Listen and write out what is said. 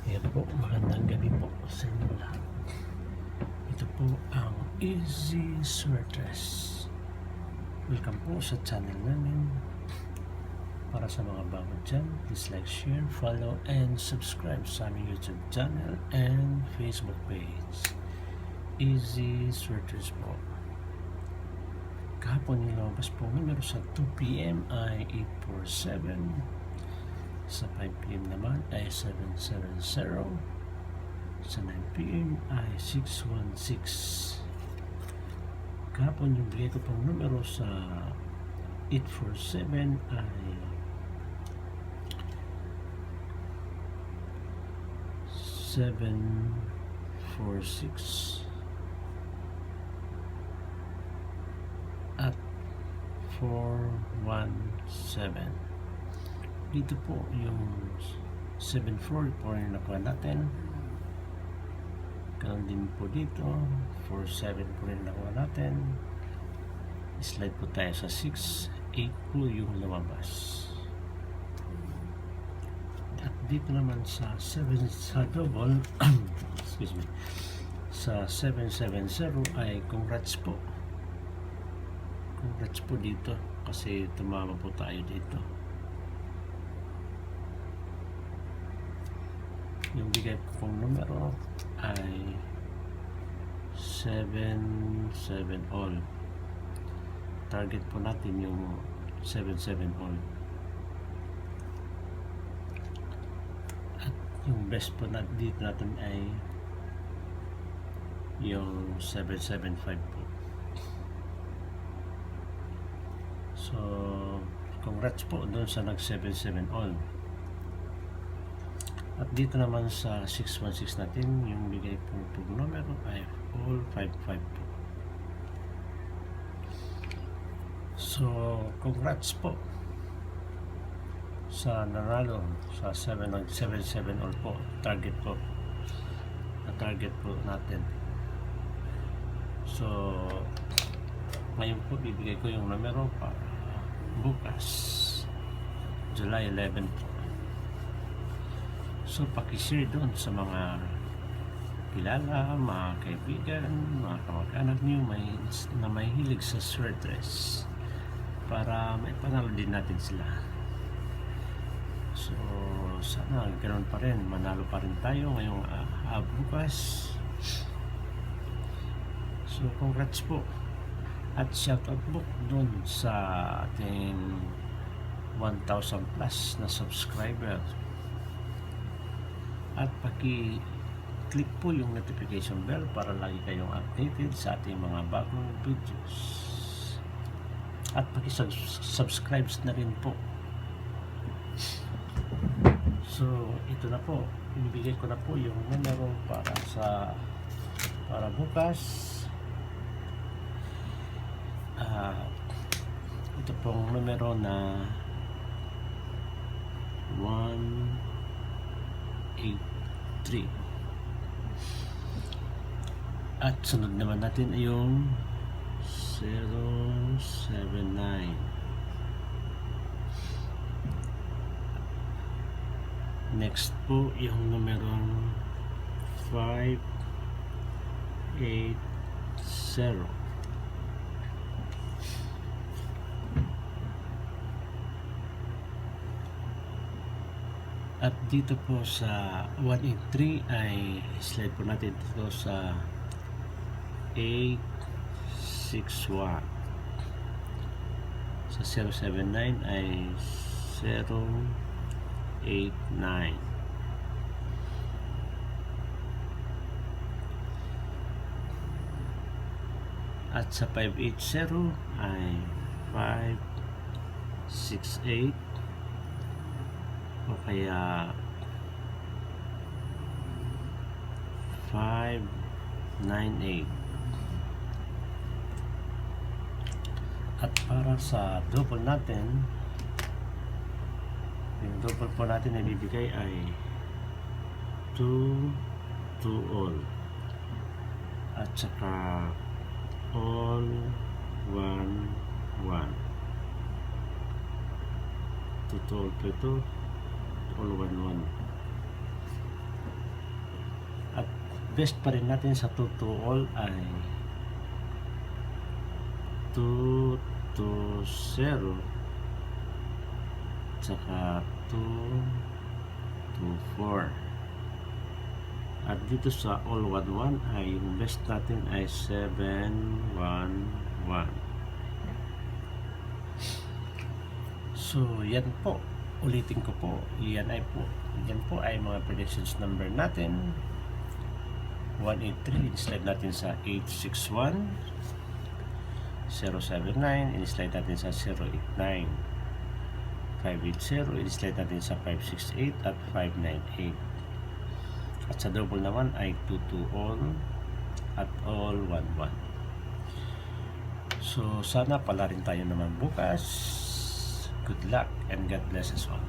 Ayan po, magandang gabi po sa inyo lahat. Ito po ang Easy Sweaters. Welcome po sa channel namin. Para sa mga bago dyan, please like, share, follow, and subscribe sa aming YouTube channel and Facebook page. Easy Sweaters po. Kahapon nilabas po numero sa 2 PM ay 847. Sa 5 PM naman ay 770. Sa 9 PM ay 616. Kahapon yung bigay ko pang numero sa 847 ay 746 at 417. Dito po yung 74 po yung nakuha natin. Ganun din po dito 47 po yung nakuha natin. Slide po tayo sa 6, 8 po yung lumabas. At dito naman sa 7 sa double excuse me, sa 770 ay congrats po dito kasi tumama po tayo dito. Yung bigay ko pong numero ay 77 all. Target po natin yung 77 all. At yung best po dito natin ay yung 775 po. So, congrats po doon sa nag 77 all. At dito naman sa 616 natin, yung bigay pong numero ay all 55 po. So, congrats po sa nanalo sa 777 all po. Target po. Na-target po natin. So, ngayon po bibigay ko yung numero para bukas, July 11 po. So, pakishare doon sa mga kilala, mga kaibigan, mga kamag-anak niyo na may hilig sa sweaters para may panalo din natin sila. So, sana ganoon pa rin, manalo pa rin tayo ngayong bukas. So, congrats po. At shoutout po doon sa ating 1,000 plus na subscriber. At paki-click po yung notification bell para lagi kayong updated sa ating mga bagong videos. At paki-subscribe na rin po. So, ito na po. Ibibigay ko na po yung numero para bukas. Ito pong numero na 183. At sunod naman natin ay yung 079. Next po yung numerong 580. At dito po sa 183 ay slide po natin dito sa 861. Sa 079 ay 089. At sa 580 ay 568 o kaya 598. At para sa double natin, yung double po natin na bibigay ay 2 all at saka all 1 2 all po ito, all 1 best pa rin natin sa 2 to all ay 2 to 0 tsaka 2 to 4. At dito sa all 1-1 ay yung best natin ay 7-1-1. So yan po, ulitin ko po, yan po ay mga predictions number natin. 183 in-slide natin sa 861, 079 in-slide natin sa 089, 580 in-slide natin sa 568 at 598. At sa double naman ay 2 to all at all 1-1. So sana pala rin tayo naman bukas. Good luck and God bless us all.